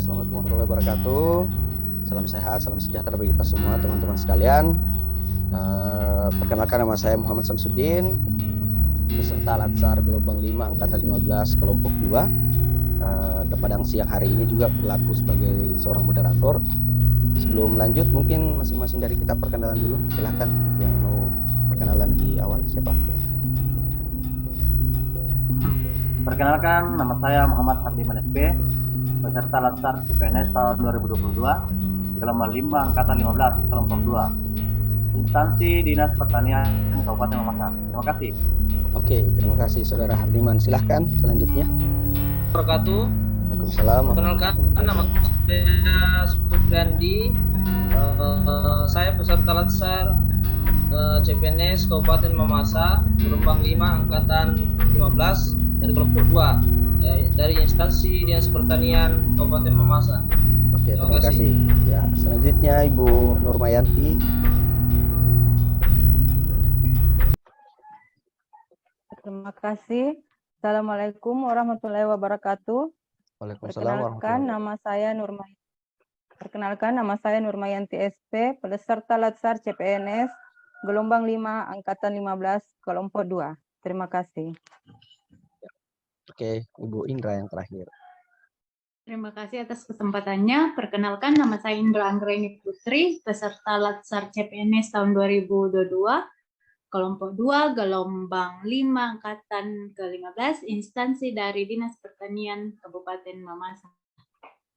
Assalamualaikum warahmatullahi wabarakatuh. Salam sehat, salam sejahtera bagi kita semua, teman-teman sekalian. Perkenalkan, nama saya Muhammad Samsudin, peserta Latsar gelombang 5 angkatan 15 kelompok 2. Pada siang hari ini juga berlaku sebagai seorang moderator. Sebelum lanjut, mungkin masing-masing dari kita perkenalan dulu. Silahkan yang mau perkenalan di awal, siapa? Perkenalkan, nama saya Muhammad Hardiman SP, peserta Latsar CPNS tahun 2022, gelombang 5 angkatan 15 kelompok 2, instansi Dinas Pertanian Kabupaten Mamasa. Terima kasih. Oke, terima kasih Saudara Hardiman. Silahkan selanjutnya. Wabarakatuh. Waalaikumsalam. Perkenalkan, nama saya Supriyandi. Saya peserta Latsar CPNS Kabupaten Mamasa, gelombang 5 angkatan 15 dari kelompok 2, dari instansi Dinas Pertanian Kabupaten Mamasa. Oke, terima kasih. Ya, selanjutnya Ibu Nurmayanti. Terima kasih. Assalamualaikum warahmatullahi wabarakatuh. Waalaikumsalam Perkenalkan, nama saya Nurmayanti SP, peserta Latsar CPNS gelombang 5 angkatan 15 kelompok 2. Terima kasih. Oke, Ibu Indra yang terakhir. Terima kasih atas kesempatannya. Perkenalkan, nama saya Indra Anggraini Putri, peserta Latsar CPNS tahun 2022, kelompok 2, gelombang 5 angkatan ke-15, instansi dari Dinas Pertanian Kabupaten Mamasa.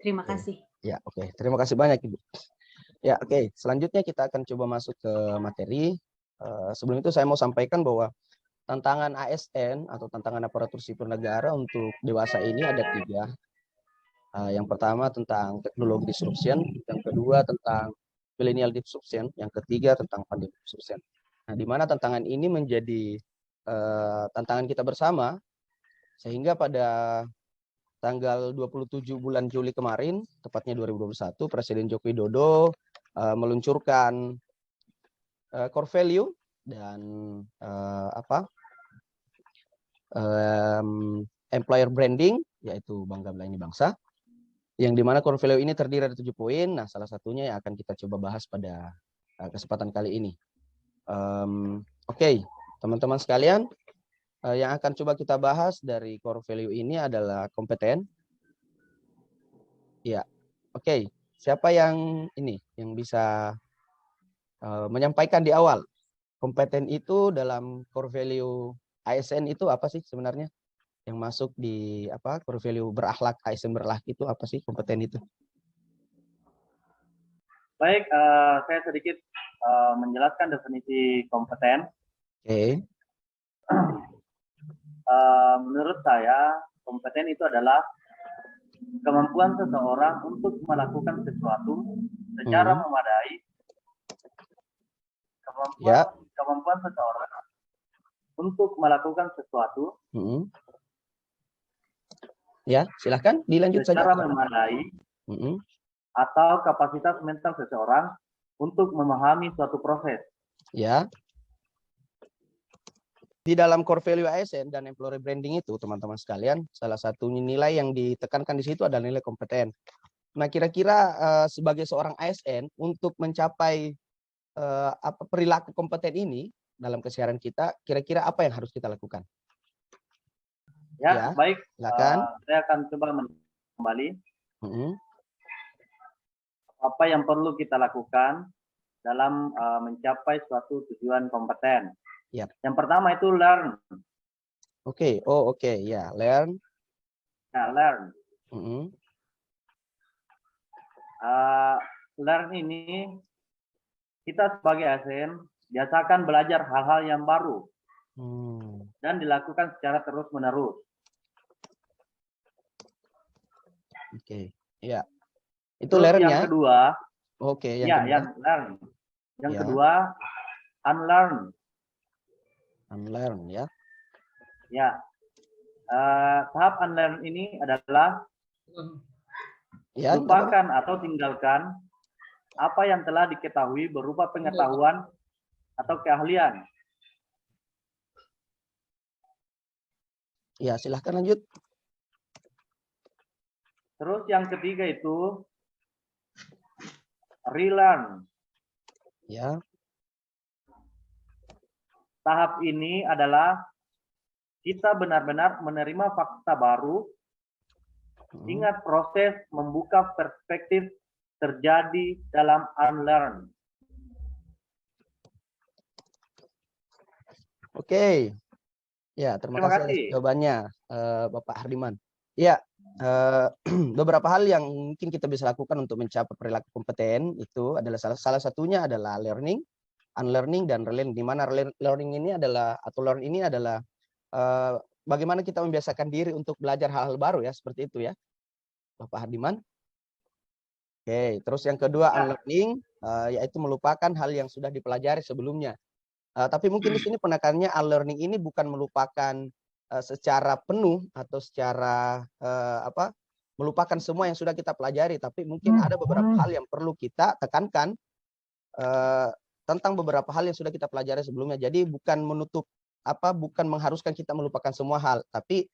Terima kasih. Ya, oke. Terima kasih banyak, Ibu. Ya, oke. Selanjutnya kita akan coba masuk ke materi. Sebelum itu saya mau sampaikan bahwa tantangan ASN atau tantangan aparatur sipil negara untuk dewasa ini ada 3. Yang pertama tentang teknologi disruption, yang kedua tentang millennial disruption, yang ketiga tentang pandemic disruption. Nah, di mana tantangan ini menjadi tantangan kita bersama, sehingga pada tanggal 27 bulan Juli kemarin, tepatnya 2021, Presiden Joko Widodo meluncurkan core value dan employer branding, yaitu Bangga Melayani Bangsa, yang dimana core value ini terdiri dari 7 poin. Nah, salah satunya yang akan kita coba bahas pada kesempatan kali ini. Oke, teman-teman sekalian, yang akan coba kita bahas dari core value ini adalah kompeten. Ya, oke. Siapa yang bisa menyampaikan di awal? Kompeten itu dalam core value ASN itu apa sih sebenarnya? Yang masuk di core value berakhlak, ASN berakhlak itu apa sih kompeten itu? Baik, saya sedikit menjelaskan definisi kompeten. Oke. Menurut saya, kompeten itu adalah kemampuan seseorang untuk melakukan sesuatu secara memadai. Kemampuan seseorang untuk melakukan sesuatu. Ya, silahkan dilanjut secara saja. Memadai atau kapasitas mental seseorang untuk memahami suatu proses. Ya. Di dalam core value ASN dan employer branding itu, teman-teman sekalian, salah satu nilai yang ditekankan di situ adalah nilai kompeten. Nah, kira-kira sebagai seorang ASN untuk mencapai perilaku kompeten ini dalam keseharian kita, kira-kira apa yang harus kita lakukan? Ya, baik. Silakan. Saya akan coba kembali. Apa yang perlu kita lakukan dalam mencapai suatu tujuan kompeten? Yang pertama itu learn. Oke, ya, learn. Ya, learn. Learn ini kita sebagai ASN biasakan belajar hal-hal yang baru dan dilakukan secara terus-menerus. Oke, ya. Itu learn yang kedua. Oke, yang learn. Yang kedua, unlearn. Unlearn, ya. Ya. Tahap unlearn ini adalah lupakan atau tinggalkan apa yang telah diketahui berupa pengetahuan atau keahlian. Ya, silahkan lanjut. Terus yang ketiga itu relearn. Ya. Tahap ini adalah kita benar-benar menerima fakta baru. Ingat, proses membuka perspektif terjadi dalam unlearn. Oke. Ya, terima kasih atas jawabannya, Bapak Hardiman. Ya, beberapa hal yang mungkin kita bisa lakukan untuk mencapai perilaku kompeten itu adalah salah satunya adalah learning, unlearning, dan relearning. Di mana learning ini adalah atau learn ini adalah bagaimana kita membiasakan diri untuk belajar hal-hal baru ya, seperti itu ya, Bapak Hardiman. Oke, terus yang kedua unlearning, yaitu melupakan hal yang sudah dipelajari sebelumnya. Tapi mungkin di sini penekanannya unlearning ini bukan melupakan secara penuh atau secara melupakan semua yang sudah kita pelajari, tapi mungkin ada beberapa hal yang perlu kita tekankan tentang beberapa hal yang sudah kita pelajari sebelumnya. Jadi bukan menutup bukan mengharuskan kita melupakan semua hal, tapi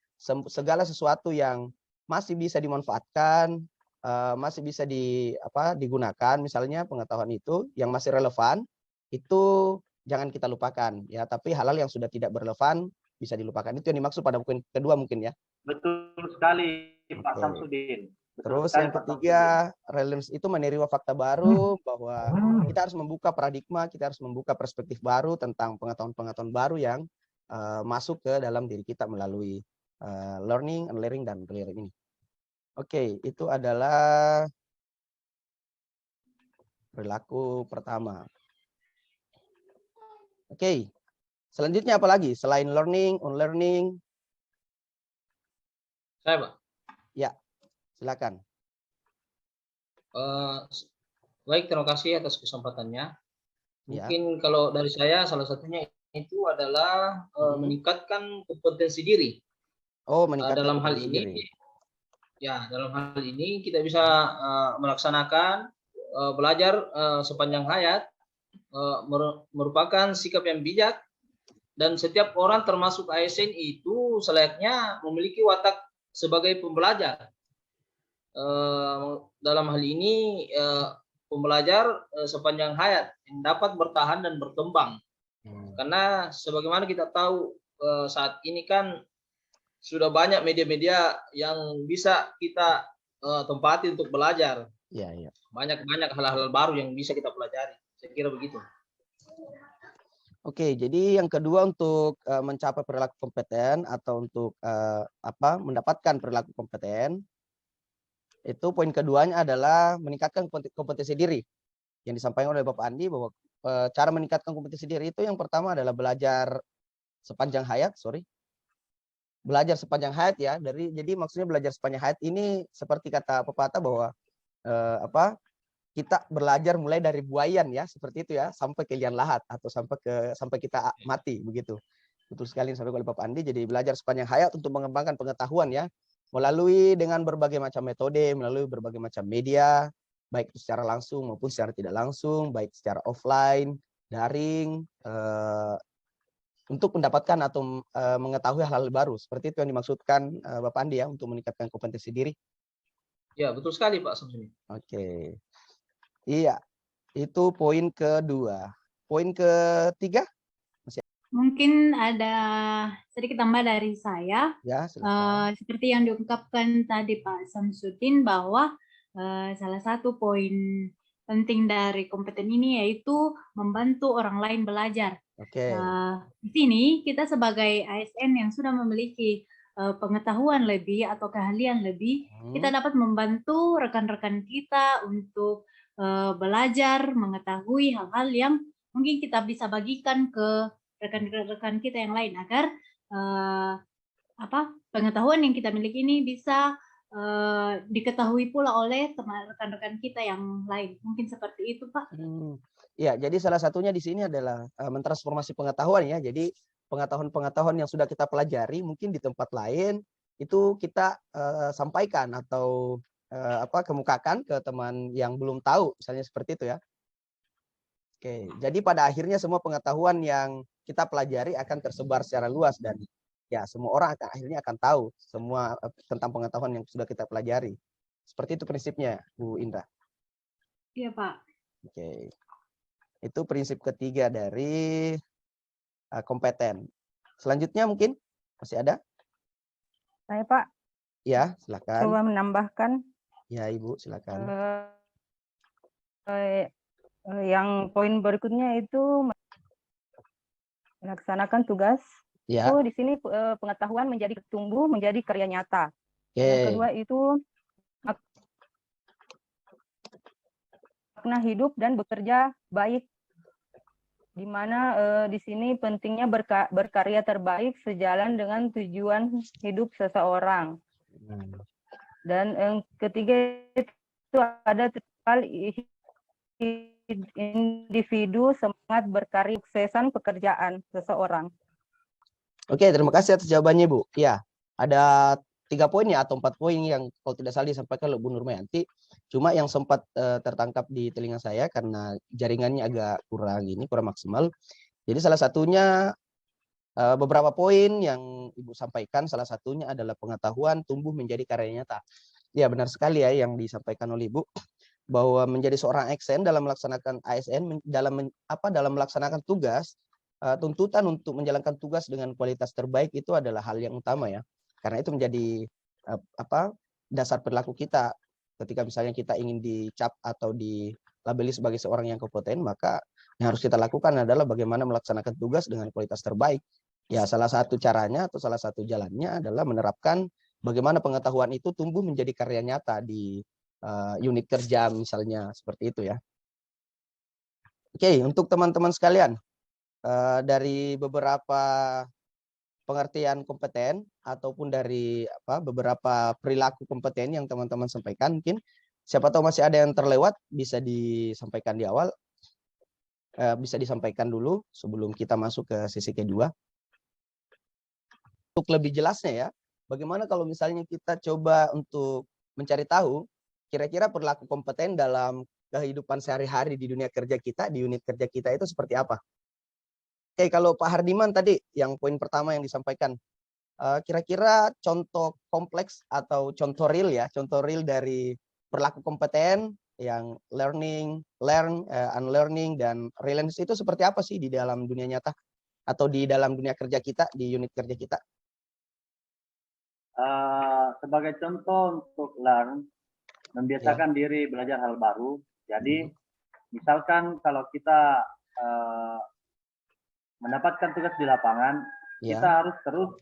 segala sesuatu yang masih bisa dimanfaatkan, masih bisa digunakan, misalnya pengetahuan itu yang masih relevan itu jangan kita lupakan ya, tapi hal-hal yang sudah tidak berrelevan bisa dilupakan. Itu yang dimaksud pada poin kedua mungkin ya. Betul sekali Pak Samsudin. Terus yang ketiga, relevance itu menerima fakta baru, bahwa kita harus membuka paradigma, kita harus membuka perspektif baru tentang pengetahuan-pengetahuan baru yang masuk ke dalam diri kita melalui learning, unlearning, dan relearning ini. Oke, itu adalah perilaku pertama. Oke, selanjutnya apa lagi selain learning, unlearning? Saya, Pak. Ya, silakan. Baik, terima kasih atas kesempatannya. Mungkin kalau dari saya salah satunya itu adalah meningkatkan kompetensi diri. Oh, meningkatkan dalam hal ini diri. Ya, dalam hal ini kita bisa melaksanakan belajar sepanjang hayat, merupakan sikap yang bijak, dan setiap orang termasuk ASN itu selayaknya memiliki watak sebagai pembelajar. Dalam hal ini pembelajar sepanjang hayat yang dapat bertahan dan berkembang. Karena sebagaimana kita tahu saat ini kan sudah banyak media-media yang bisa kita tempati untuk belajar. Iya. Banyak hal-hal baru yang bisa kita pelajari. Saya kira begitu. Oke, jadi yang kedua untuk mencapai perilaku kompeten atau untuk mendapatkan perilaku kompeten, itu poin keduanya adalah meningkatkan kompetensi diri. Yang disampaikan oleh Bapak Andi bahwa cara meningkatkan kompetensi diri itu yang pertama adalah belajar sepanjang hayat, belajar sepanjang hayat ya. Jadi maksudnya belajar sepanjang hayat ini seperti kata pepatah bahwa kita belajar mulai dari buayan ya, seperti itu ya, sampai ke liang lahat atau sampai kita mati begitu. Betul sekali yang disampaikan oleh Bapak Andi. Jadi belajar sepanjang hayat untuk mengembangkan pengetahuan ya, melalui dengan berbagai macam metode, melalui berbagai macam media, baik secara langsung maupun secara tidak langsung, baik secara offline, daring, untuk mendapatkan atau mengetahui hal-hal baru. Seperti itu yang dimaksudkan Bapak Andi ya, untuk meningkatkan kompetensi diri. Ya, betul sekali Pak Samsudin. Oke. Iya, itu poin kedua. Poin ketiga? Mungkin ada sedikit tambah dari saya. Ya, seperti yang diungkapkan tadi Pak Samsudin bahwa salah satu poin penting dari kompeten ini yaitu membantu orang lain belajar. Oke. Di sini kita sebagai ASN yang sudah memiliki pengetahuan lebih atau keahlian lebih, kita dapat membantu rekan-rekan kita untuk belajar, mengetahui hal-hal yang mungkin kita bisa bagikan ke rekan-rekan kita yang lain agar pengetahuan yang kita miliki ini bisa diketahui pula oleh teman rekan-rekan kita yang lain. Mungkin seperti itu, Pak. Ya, jadi salah satunya di sini adalah mentransformasi pengetahuan ya. Jadi pengetahuan-pengetahuan yang sudah kita pelajari mungkin di tempat lain itu kita sampaikan atau kemukakan ke teman yang belum tahu, misalnya seperti itu ya. Oke, jadi pada akhirnya semua pengetahuan yang kita pelajari akan tersebar secara luas dan ya semua orang akhirnya akan tahu semua tentang pengetahuan yang sudah kita pelajari. Seperti itu prinsipnya, Bu Indra. Iya, Pak. Oke. Itu prinsip ketiga dari kompeten. Selanjutnya mungkin masih ada? Saya Pak, Ya, silakan. coba menambahkan Ya, Ibu, silakan. yang poin berikutnya itu melaksanakan tugas. Ya. Itu di sini pengetahuan menjadi tumbuh menjadi karya nyata. Oke. Yang kedua itu makna hidup dan bekerja baik, di mana di sini pentingnya berkarya terbaik sejalan dengan tujuan hidup seseorang. Dan yang ketiga itu ada hal individu semangat berkarya suksesan pekerjaan seseorang. Oke, terima kasih atas jawabannya, Bu. Ya, ada 3 poin ya atau 4 poin yang kalau tidak salah disampaikan oleh Bu Nurmayanti. Cuma yang sempat tertangkap di telinga saya karena jaringannya agak kurang maksimal. Jadi salah satunya beberapa poin yang Ibu sampaikan, salah satunya adalah pengetahuan tumbuh menjadi karya nyata. Ya, benar sekali ya yang disampaikan oleh Ibu, bahwa menjadi seorang ASN dalam melaksanakan ASN dalam melaksanakan tugas, tuntutan untuk menjalankan tugas dengan kualitas terbaik itu adalah hal yang utama ya. Karena itu menjadi dasar perilaku kita ketika misalnya kita ingin dicap atau dilabeli sebagai seorang yang kompeten, maka yang harus kita lakukan adalah bagaimana melaksanakan tugas dengan kualitas terbaik. Ya, salah satu caranya atau salah satu jalannya adalah menerapkan bagaimana pengetahuan itu tumbuh menjadi karya nyata di unit kerja misalnya, seperti itu ya. Oke, untuk teman-teman sekalian, dari beberapa pengertian kompeten ataupun dari beberapa perilaku kompeten yang teman-teman sampaikan, mungkin siapa tahu masih ada yang terlewat, bisa disampaikan di awal, bisa disampaikan dulu sebelum kita masuk ke sesi kedua. Untuk lebih jelasnya ya, bagaimana kalau misalnya kita coba untuk mencari tahu kira-kira perilaku kompeten dalam kehidupan sehari-hari di dunia kerja kita, di unit kerja kita itu seperti apa? Oke, kalau Pak Hardiman tadi yang poin pertama yang disampaikan, kira-kira contoh kompleks atau contoh real dari perilaku kompeten yang learning, unlearning, dan relevance itu seperti apa sih di dalam dunia nyata atau di dalam dunia kerja kita, di unit kerja kita? Sebagai contoh untuk learn, membiasakan diri belajar hal baru. Jadi, misalkan kalau kita mendapatkan tugas di lapangan, kita harus terus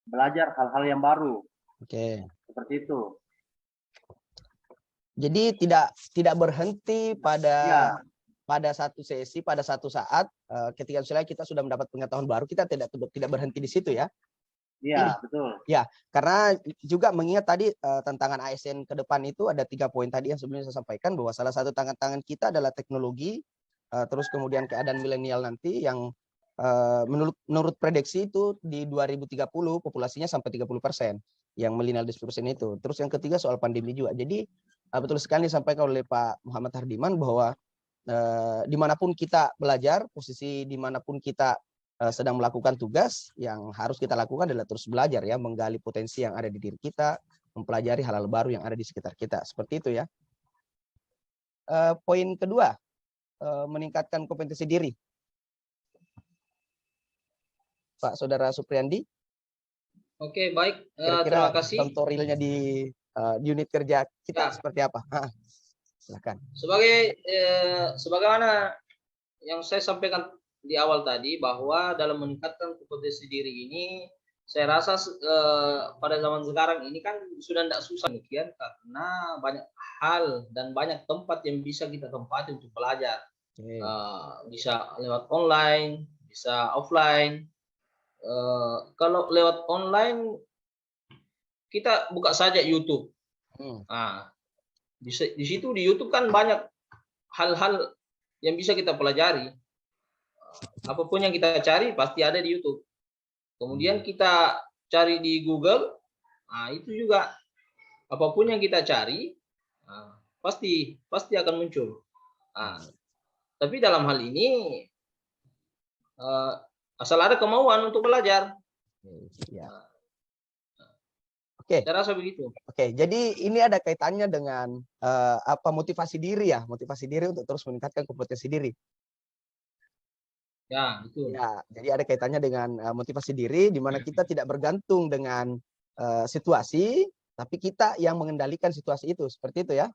belajar hal-hal yang baru. Oke. Seperti itu. Jadi tidak berhenti pada satu sesi, pada satu saat, ketika misalnya kita sudah mendapat pengetahuan baru, kita tidak berhenti di situ ya. Iya, betul. Ya, karena juga mengingat tadi tantangan ASN ke depan itu ada 3 poin tadi yang sebelumnya saya sampaikan, bahwa salah satu tantangan kita adalah teknologi, terus kemudian keadaan milenial nanti yang menurut prediksi itu di 2030 populasinya sampai 30% yang milenial dispersion itu. Terus yang ketiga soal pandemi juga. Jadi betul sekali disampaikan oleh Pak Muhammad Hardiman bahwa dimanapun kita belajar, posisi dimanapun kita sedang melakukan tugas, yang harus kita lakukan adalah terus belajar ya, menggali potensi yang ada di diri kita, mempelajari hal-hal baru yang ada di sekitar kita. Seperti itu ya. Poin kedua, meningkatkan kompetensi diri. Pak Saudara Supriyandi. Oke, baik. Kira-kira Terima kasih. contoh realnya di unit kerja kita seperti apa? Silakan. Sebagaimana yang saya sampaikan di awal tadi, bahwa dalam meningkatkan kompetensi diri ini, saya rasa pada zaman sekarang ini kan sudah tidak susah demikian, karena banyak hal dan banyak tempat yang bisa kita tempati untuk belajar. Bisa lewat online, bisa offline. Kalau lewat online, kita buka saja YouTube. Nah, di situ di YouTube kan banyak hal-hal yang bisa kita pelajari. Apapun yang kita cari pasti ada di YouTube. Kemudian kita cari di Google, nah itu juga apapun yang kita cari, pasti akan muncul. Tapi dalam hal ini asal ada kemauan untuk belajar. Oke. Saya rasa begitu. Oke, jadi ini ada kaitannya dengan apa motivasi diri ya, motivasi diri untuk terus meningkatkan kompetensi diri. Ya, betul. Ya, jadi ada kaitannya dengan motivasi diri, di mana kita tidak bergantung dengan situasi, tapi kita yang mengendalikan situasi itu, seperti itu ya,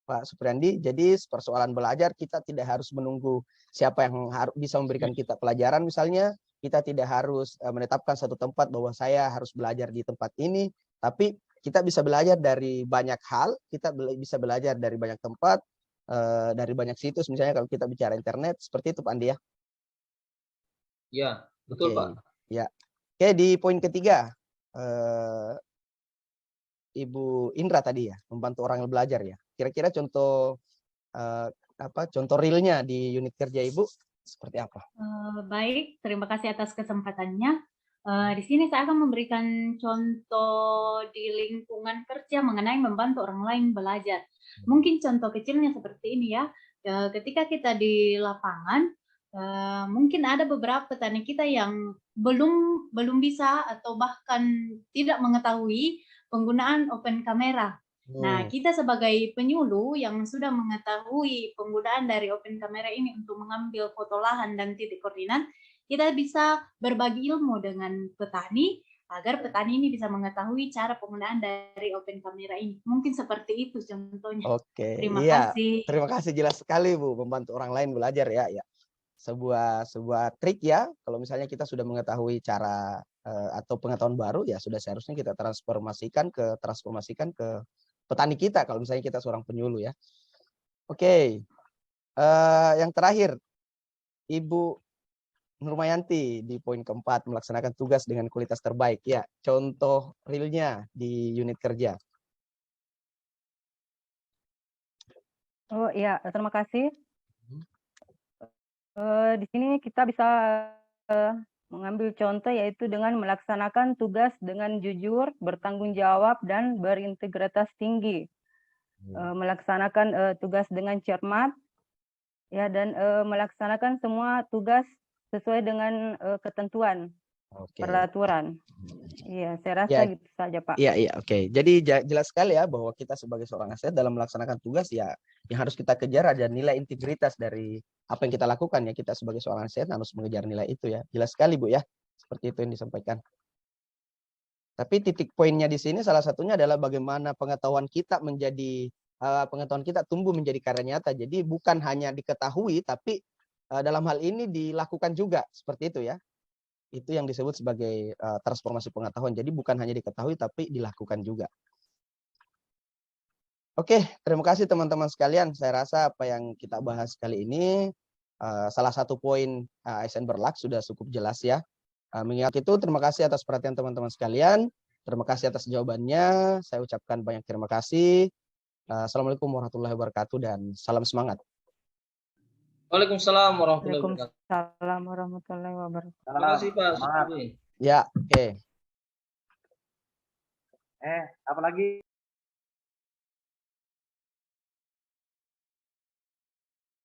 Pak Supriyandi. Jadi persoalan belajar kita tidak harus menunggu siapa yang bisa memberikan kita pelajaran, misalnya kita tidak harus menetapkan satu tempat bahwa saya harus belajar di tempat ini, tapi kita bisa belajar dari banyak hal, kita bisa belajar dari banyak tempat, dari banyak situs, misalnya kalau kita bicara internet, seperti itu Pak Andi ya. Ya, betul Pak. Ya, oke, di poin ketiga, Ibu Indra tadi ya, membantu orang belajar ya. Kira-kira contoh contoh realnya di unit kerja Ibu seperti apa? Baik, terima kasih atas kesempatannya. Di sini saya akan memberikan contoh di lingkungan kerja mengenai membantu orang lain belajar. Mungkin contoh kecilnya seperti ini ya. Ketika kita di lapangan, mungkin ada beberapa petani kita yang belum bisa atau bahkan tidak mengetahui penggunaan open camera. Nah, kita sebagai penyuluh yang sudah mengetahui penggunaan dari open camera ini untuk mengambil foto lahan dan titik koordinat, kita bisa berbagi ilmu dengan petani agar petani ini bisa mengetahui cara penggunaan dari open camera ini. Mungkin seperti itu contohnya. Oke, Terima iya. kasih. Terima kasih, jelas sekali Bu, membantu orang lain belajar ya. Ya. Sebuah trik ya, kalau misalnya kita sudah mengetahui cara atau pengetahuan baru, ya sudah seharusnya kita transformasikan ke petani kita kalau misalnya kita seorang penyuluh ya. Oke, yang terakhir Ibu Nurmayanti di poin keempat, melaksanakan tugas dengan kualitas terbaik ya. Contoh realnya di unit kerja. Oh iya, terima kasih. Di sini kita bisa mengambil contoh yaitu dengan melaksanakan tugas dengan jujur, bertanggung jawab, dan berintegritas tinggi. Melaksanakan tugas dengan cermat, ya, dan melaksanakan semua tugas sesuai dengan ketentuan peraturan. Iya, saya rasa gitu saja Pak. Iya, oke. Jadi jelas sekali ya bahwa kita sebagai seorang ASN dalam melaksanakan tugas ya yang harus kita kejar ada nilai integritas dari apa yang kita lakukan ya. Kita sebagai seorang ASN harus mengejar nilai itu ya. Jelas sekali Bu ya. Seperti itu yang disampaikan. Tapi titik poinnya di sini salah satunya adalah bagaimana pengetahuan kita tumbuh menjadi karya nyata. Jadi bukan hanya diketahui tapi dalam hal ini dilakukan juga, seperti itu ya. Itu yang disebut sebagai transformasi pengetahuan. Jadi bukan hanya diketahui tapi dilakukan juga. Oke, terima kasih teman-teman sekalian. Saya rasa apa yang kita bahas kali ini salah satu poin ASN Berlak sudah cukup jelas ya. Mengingat itu, terima kasih atas perhatian teman-teman sekalian. Terima kasih atas jawabannya. Saya ucapkan banyak terima kasih. Assalamualaikum warahmatullahi wabarakatuh dan salam semangat. Waalaikumsalam warahmatullahi wabarakatuh. Waalaikumsalam warahmatullahi wabarakatuh. Terima kasih Pak. Ya, oke. Apalagi